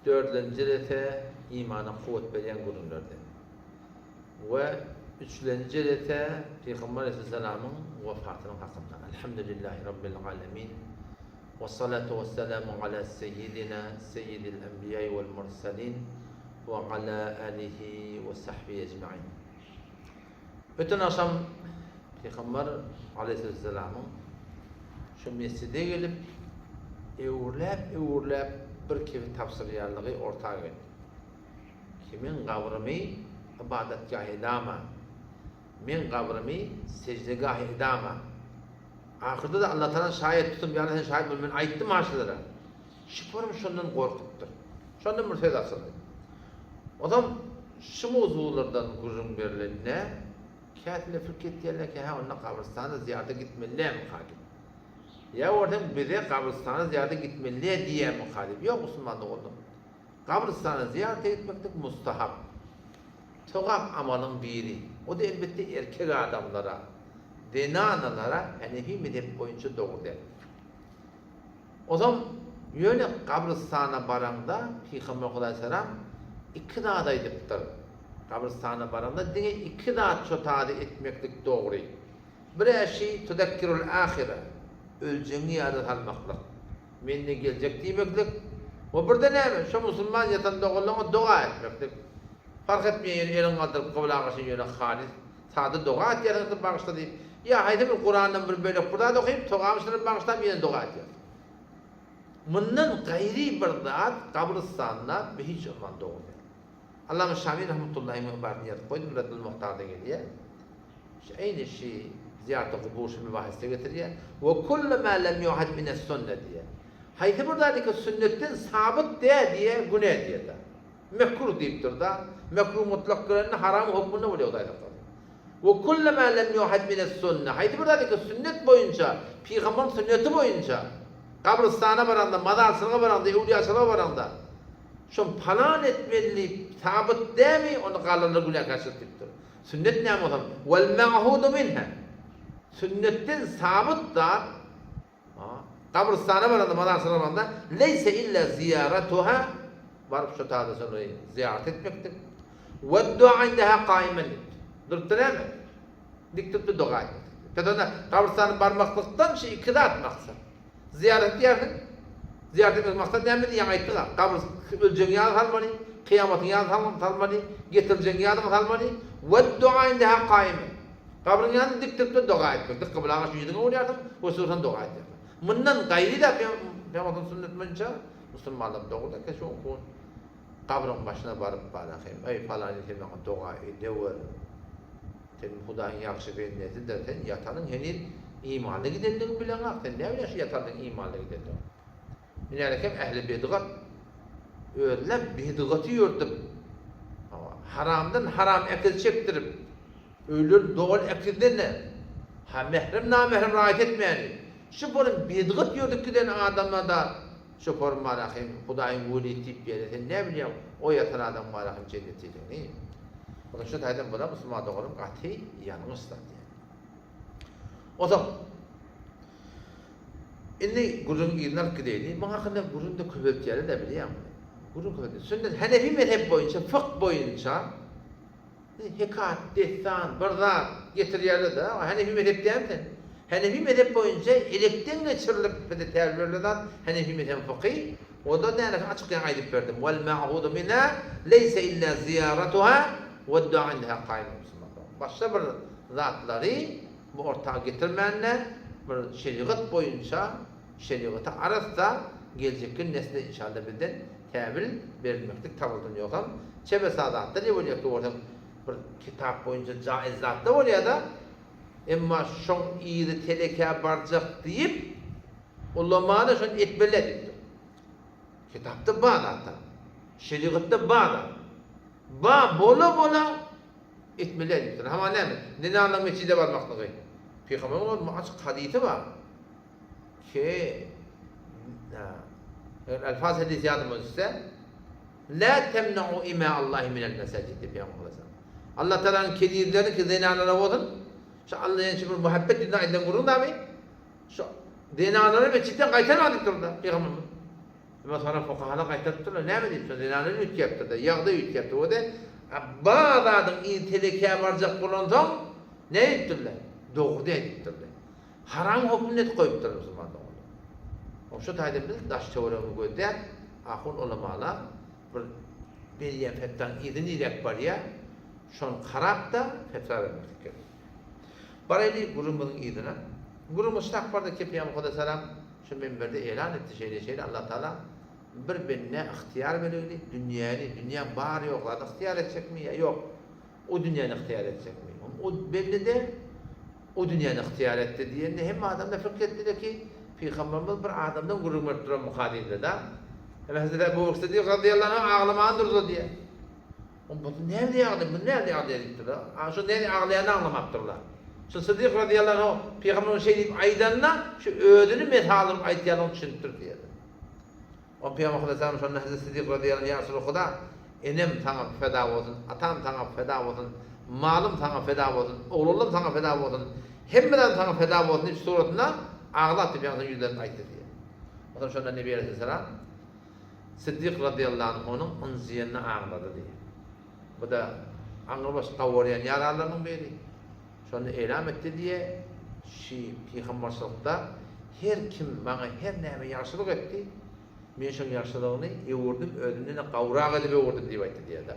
Dördüncü rete imana kuvvet veren gururlardı. Ve üçüncü rete Peygamber Aleyhisselam'ın vefatının hakkında. Elhamdülillahi Rabbil alemin. Ve salatu ve selamu ala seyyidina seyyidil enbiyayı vel mursalin ve ala alihi ve sahbihi ecma'in. Bütün akşam Peygamber Aleyhisselam'ın şu mescide gelip evurlap bir kimi tafsiriyarlığı ortaya geldi. Kimin kabrimi ibadetgah edama, min kabrimi secdegah edama. Ahirde de Allah Teala şahit tutum, yani sen şahit olmayın, ayıttım haşlılara. Şüpherim şundan korkuttur. Şundan mürted asıldı. O zaman şu mevzulardan gururun verilenine, kâtile fırket diyerler ki, onunla kabristanı ziyarete gitmeliye muhalif. Ya oradan bize kabristanı ziyarete gitmeliye diye muhalif. Yok Müslümanlık oldu. Kabristanı ziyarete gitmektik mustahap. Togam amalın biri. O da elbette erkek adamlara, dini analara, Hanefi mezhep boyunca doğru der. O zaman yöne kabristana baranda Peygamber Aleyhisselam iki dağda ediptir. Kabristana baranda dine iki dağ çotağı etmeklik doğru. Bir eşi tudekkirul ahire, öleceğini yadet almaklık. Menine gelecek demeklik. O bir de ne? Şu Müslüman yatan doğulluğuna dua etmeklik. Fark etmeyen elin kaldırıp kabul ağaçın yöne halis. Sadı dua et yerine bağışta deyip. Ya haydi bir Kur'an'dan bir bölük burada da okuyup, toğamışların bağışta bir yine dua et yer. Bundan gayri bir zat kabristanına bir hiç olman doğru. Allame Şamil rahmetullahi mübarek niyet koydu. Müraddül Muhtar'da geliyor. Aynı şey ziyaret-i kubur mübahisine getiriyor. Ve kullu ma lem yuhad mine sünnet diye. Haydi buradaki sünnetten sabit diye günah diye de. Mekruh deyiptir da. Mekruh mutlak görenine haram hukmuna oluyor odayda. Ve kullu ma lem yuhad mine sünnet. Haydi buradaki sünnet boyunca, Peygamber'in sünneti boyunca, kabristana varanda, madarsına varanda, evliyasına varanda, şu falan etmeli, sabit değil mi? Onu kalırla günah karşıtlıktır. Sünnet ne mi? Vel me'hudu minha. Sünnetten sabit da, kabristana varanda, madarsına varanda, leyse illa ziyaretuha, varıp şu tağda sonra ziyaret etmektir. Ve dua indaha kaimen. Durtturar mı? Diktir bir dua etmektir. Pedona kabristanı barmaklıktan şey ikide atmaksın. Ziyaret yersin. Ziyaret etmek maksat demedi yan ayettiler. Kabr öleceğin yağını salmalı, kıyametin yağını salmalı, getireceğin yağını salmalı. Ve dua indaha kaimen. Kabrin yanında diktir bir dua etmektir. Kabul ağaç yüzüne uğrayardım, o sırsan dua etmektir. Bundan gayri de Peygamber'in sünnetmençe Müslümanlar doğru da keşke okun. Kabrin başına varıp bakayım. Ey falan etmekten dua ediyor. Senin Hudayın yakşı beyneti derken yatanın henüz imanla gidenliğini bilen ak. Sen ne biliyorsun yatanın imanla gidenliğini? Minalekem ehli bidgat öyle bidgatı yordum. Haramdan haram ekil çektirip öyle doğal ekilden ne? Ha mehrem namehrem rahat etmeyeni. Şu bunun bidgat yorduk giden adamla da şu form malahim Hudayın vuli tip yeri. Sen ne biliyorsun? O yatan adam malahim cennetiyle değil mi? Bakın şu taydan buna Müslüman doğalım kati yanılmışlar diye. O zaman inni gurun iğnar gideydi. Bana hakkında gurun da kübeltiyeli de biliyor musun? Gurun kübeltiyeli. Sünnet Hanefi mezhep boyunca, fıkh boyunca hikât, dehtan, bırdat getiriyorlar da Hanefi mezhep değil mi? Hanefi mezhep boyunca elekten geçirilip terörlerden Hanefi mezhep fıkhi o da ne açıklayan aydıp verdim. Vel ma'hudu minha leyse illa ziyaretuha ve dua indaha kaimen. Başka bir zatları bu ortağa getirmeyenler bir şeriat boyunca şeriata arasında gelecek gün nesne inşallah bizden tevil verilmektik tavırdan yokan. Çebe sadatta ne oluyor ki orada bir kitap boyunca caiz zat da oluyor da ama şun iyidi teleke barcak deyip ulamada şun etmelidir. Kitapta bağlatta, şeriatta bağlatta. Bola etmelidir. Ama ne mi? Ne anlamı içinde varmaklığı? Peygamber'in açık hadisi var. Ki Elfaz hadisi yadımızda la temna'u ima Allahi minel mesacid diye Allah Teala'nın kedilerini ki zinalara olun. Şu Allah'ın şimdi muhabbet dinayden gurur da mı? Şu zinalara mescitten kaytamadık durumda Peygamber'in. Ama sonra fukahalar qaytarıpdylar. Näme diýip şol zinany ütkäpdir de, ýagda ütkäpdir. O da bazadın intellektiýe barjak bolandan ne etdiler? Dogry diýipdirler. Haram hukm et goýupdylar musulmanlar. Oşo taýda biz daş teoremy göýdä, ahul ulamalar bir fetvan idin ilek bar ya, şon qarap da fetva bermek gerek. Barayli gurumyň idine, gurumyň şakbarda Peygamber Huda salam şu minberde elan etdi şeyle Allah Taala bir birine ihtiyar berýärdi, dünýä bar ýoklady ihtiyar etjekmi ya ýok. O dünýäni ihtiyar etjekmi? O belli de o dünýäni ihtiyar etdi diýende hem adamda fikir etdi ki Peygamberimiz bir adamdan gurumyň duran muhadide da. Hazreti Ebu Bekir Sıddık radıyallahu anh ağlaman durdu diye. Bu nerede ağladı? Bu nerede ağladı dediler. Şu nerede ağlayanı anlamaktırlar. Şu Sıddık radıyallahu anh Peygamber'in şey deyip aydanına şu ödünü methalım aytyanı düşündür diye. O Peygamber Aleyhisselam sonra Hazreti Sıddık radıyallahu anh ya Resulullah enem sana feda olsun, atam sana feda olsun, malım sana feda olsun, oğlum sana feda olsun, hemmeden sana feda olsun deyip suratına ağlattı Peygamber'in yüzlerini ayttı diye. O zaman sonra Nebi Aleyhisselam Sıddık radıyallahu anh onun ınziyenine ağladı diye. Bu da anlamış kavurayan yaralarının biri. Sonra elam etti diye Peygamberçilikte her kim bana her näme ýagşylyk etdi, men şol ýagşylygyny ýewurdim, ödümden gawrak edip ýewurdim diýip aýtdy diýe da.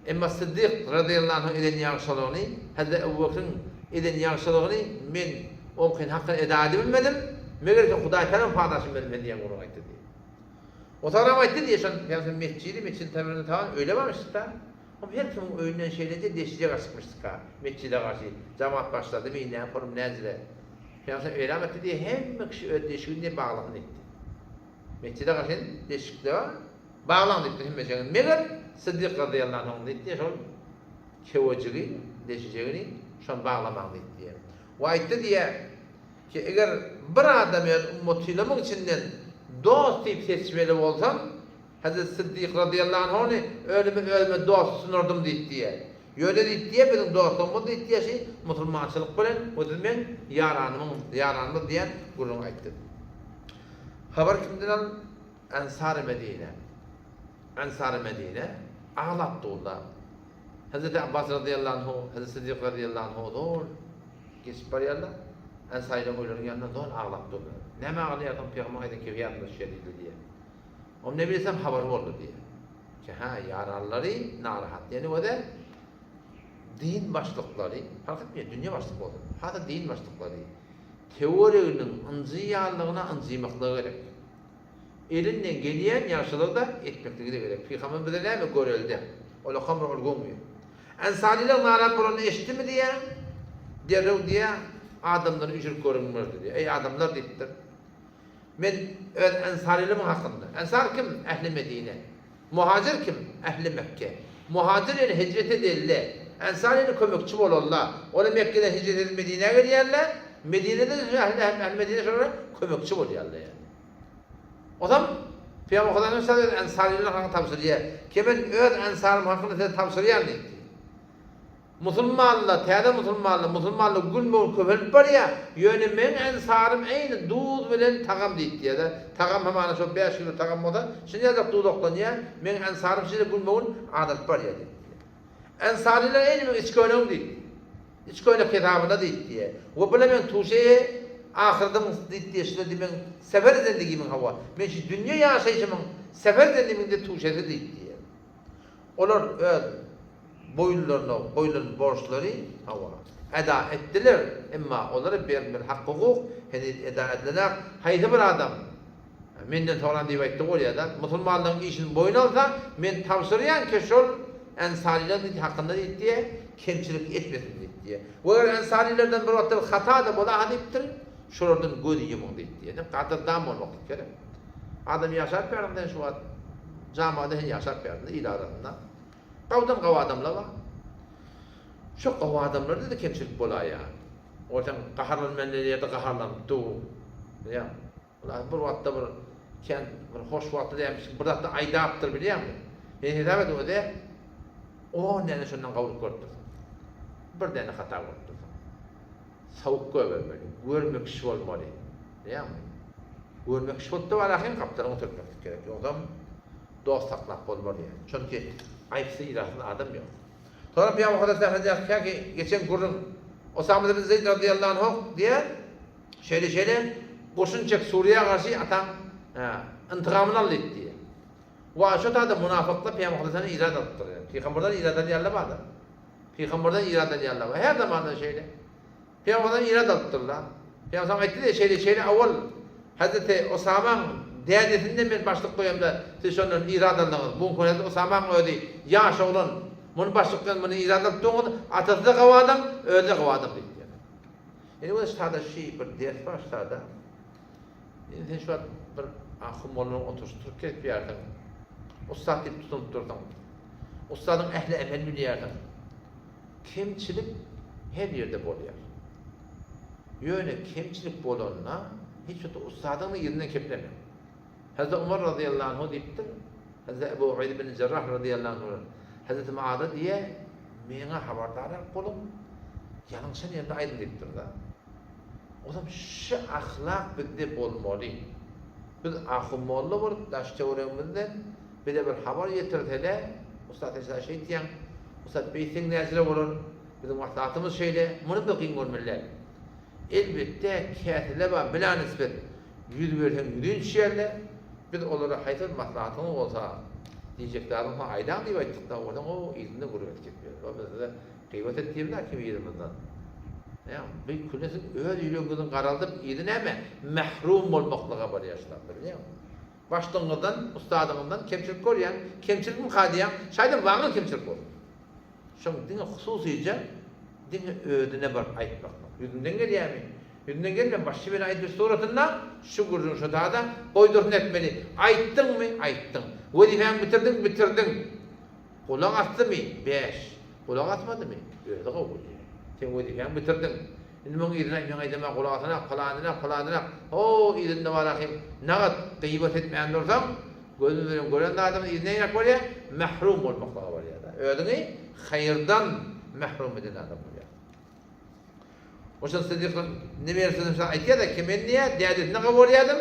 Emma Sıddık radıyallahu anh eden ýagşylygyny, Hazreti Ebu Bekir'in eden ýagşylygyny men oňkyn hakyny eda bilmedim, meger ki Hudaý Teala fadaşy bermedi diýen gurur aýtdy. O taraf aytti diye şan yani mescidi temelini tamam öyle varmıştı da. Ama her kimin öğünden şeyledi deşice kaçmıştık ha. Mescide karşı cemaat başladı mı yine forum nezle. Yani öyle etti diye hem kişi ödeşiğinde bağlandı etti. Mescide karşı deşikte var. Bağlandı etti hem mescide. Meğer Sıddık radıyallahu anh etti şan kevacılığı deşiceğini şan bağlamadı etti. O aytti diye ki eğer bir adam ümmetiyle içinden dost deyip seçmeli olsam Hazreti Sıddık radıyallahu anh ölme dost sunurdum deyip diye. Öyle deyip diye benim dostum bu deyip diye şey Müslümançılık bilen o da ben yaranımı diyen gururun ayttı. Haber kimden Ensar-ı Medine ağlattı orada. Hazreti Abbas radıyallahu anh, Hazreti Sıddık radıyallahu anh doğru geçip barıyarlar. Ensar-ı Medine yanına doğru ağlattı orada. Näme ağlaýardyň Peygamber aýdy ki ýarynda şeridi diye. O ne bilsem haber boldy diye. Ki ha yararlary narahat. Yani o da din başlyklary, fark etmiyor dünýä başlyk boldy. Hada din başlyklary teoriýanyň ynjyýarlygyna ynjymaklygy gerek. Elinden gelýän ýagşylykda etmekligi de gerek. Peygamber bize näme göreldi? Ola hamr urgunmuyor. Ensariler narahat bolan eşitdimi diye derrew diye adamlar ücret görünmezdi diye. Ey adamlar deyipdir. Men öz ensarilim hakkında. Ensar kim? Ehli Medine. Muhacir kim? Ehli Mekke. Muhacir yani hicret edildi. Ensar yani kömekçi bolarlar. Ola Mekke'den hicret edip Medine'ye gelýärler. Medine'de ehli Medine sonra kömekçi bolýarlar yani. O zaman Peygamber Hudaýyň sözleri ensariler hakkında tapşyrýar. Kimin öz ensarym hakkında tapşyrýar deyip. Musulmanla gülmöl köpelip bar ya, yöne men ensarym eýni duz bilen tagam diýip diýär. Tagam hemana şo 5 kilo tagam moda. Şeňe ýazap dudokdan ya, men ensarym şeýle gülmöl adat bar ya diýip. Ensariler eýni men içköýnüm diýip. İçköýnüm kitabyna diýip diýär. O bilen men tuşeýe ahyrda diýip diýär. Men sefer zendigimin hawa. Men şu dünýä ýaşaýjymyň sefer zendiminde tuşeýe diýip diýär. Olar boyların borçları eda ettiler ama onları bir hak hukuk eda ediler. Haydi bir adam menden soran diye aytdı o ya da Müslümanlığın işini boyun alsa men tavsiyen ki şol ensarilerin hakkında diye kemçilik etmesin diye. O ensarilerden bir vakti hata da bola hadiptir. Şuradan görüyüm diye. Qatırdan olmak gerek. Adam yaşar perden şu an camada yaşar perden ilarında. Qawdan qawa adamlar var. Şu qawa adamlarda da kemçilik bolar ya. Ortan qaharlanmanlarda qaharlandı. Ya. Ular bir wagtda bir hoş wagtda demiş, bir wagtda aýdapdyr bilýärmi? Hedäwet o da o näme şondan gawryp gördi. Bir däne hata boldy. Sawuk görmeli, görmekçi bolmaly. Diýärmi? görmek şolda var ahin kaptanı oturmak gerek. Yoksa dost saklap bolmalı yani. Çünkü ayıpsı ilahın adam yok. Sonra Peygamber Hazretleri ki geçen kurun Osama bin Zeyd radıyallahu anh diye şöyle boşun çek Suriye'ye karşı atan intikamını aldı diye. Ve şu da münafıkla Peygamber Hazretleri irad attırıyor. Peygamberden iradan yallamadı. Peygamberden iradan yallamadı. Her zaman da şöyle. Peygamberden irad attırlar. Peygamber etti de şöyle avval Hazreti Osama değerlerinden ben başlık koyayım da siz onun iradanlığınız. Bu konuda Osama öyle yaş olan bunu başlıktan bunu iradat doğdu. Atası da kavadım, öyle kavadım dedi. Yani bu stada bir ders var stada. Yani şu an bir ahım onu oturttururken bir yerden. Ustad deyip tutunup durdum. Ustadın ehli emel bir yerden. Kemçilik her yerde boluyor. Yöne kemçilik bolonuna hiç ustadın yerinden keplemiyor. Hazreti Umar radıyallahu anh deyiptir. Hazreti Ebu Ubeyd bin Cerrah radıyallahu anh Hazreti Muad'a diye mena haberdarak bolum. Yanlışın yerinde aydın deyiptir da. O zaman şu ahlak bizde bolmalı. Biz ahımmalı var, daşça öğrenmeden bir de bir haber yetirtele. Ustad eşya şey diyen, Ustad beysin nezire olur. Bizim vaktatımız şeyle, bunu bakayım görmeliler. Elbette kâtile var, bila nispet. Yüz versen yüzün şişerle, biz onlara hayatın maslahatını olsa diyeceklerim ha aydan diye ettik da oradan o izinde gurbet getiriyor. O mesela kıymet ettiğimler kim yerimizden. Ya bir küllesin öyle yüreğimizin karaldıp idin eme mehrum olmaklığa var yaşlandı biliyor musun? Başlangıçtan, ustadığından kemçilik koruyan, kemçilik mi kadiyan, şaydan bağın kemçilik olur. Şimdi dine hususice dine ödüne var ayıp bakmak. Yüzünden geliyor mi? Yüzünden gelmeyen başka bir ayet bir suratında şu gururun şu dağda koydurun etmeli. Ayıttın mı? Ayıttın. Vazifeni bitirdin? Bitirdin. Kulak attı mı? 5. Kulak atmadı mı? Öyle kabul ediyor. Sen vazifeni bitirdin. Şimdi bunu idine aydama kulak atana, falanına. O idinde var ahim. Ne kadar gıybet etmeyen dursam, gözünü gören de adamın idine inek var ya, mehrum olmakla var ya da. Ödünü hayırdan mehrum eden adam var ya. O şans dedikler, ne verirsiniz sana aytiya da kimin niye? Diyadetine kabul ededim.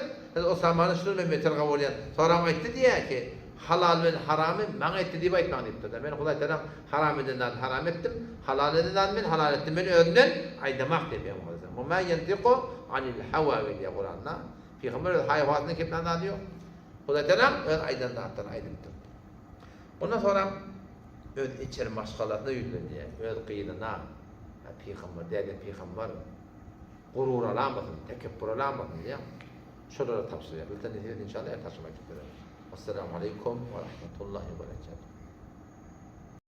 O zamanı şunu Mehmet'e kabul ededim. Sonra aytti diye ki, halal ve haramı man etti diye aytman etti. Ben Huday Teala haram edenden haram ettim, halal edenden ben halal ettim. Ben önden aydamak diye o zaman. Ma yantiqu anil hawa diye Kur'an'da. Peygamber hayvanını kimden alıyor? Huday Teala aydan da attan aydındır. Ondan sonra öyle içeri maşgalatına yüzleniyor. Öyle kıyınına Peygamber değerli Peygamber gurur alamasın, tekebbür alamasın diye. Şuralara tavsiye. Bilten inşallah taşımak üzere. Esselamu aleyküm ve rahmetullahi ve berekatuhu.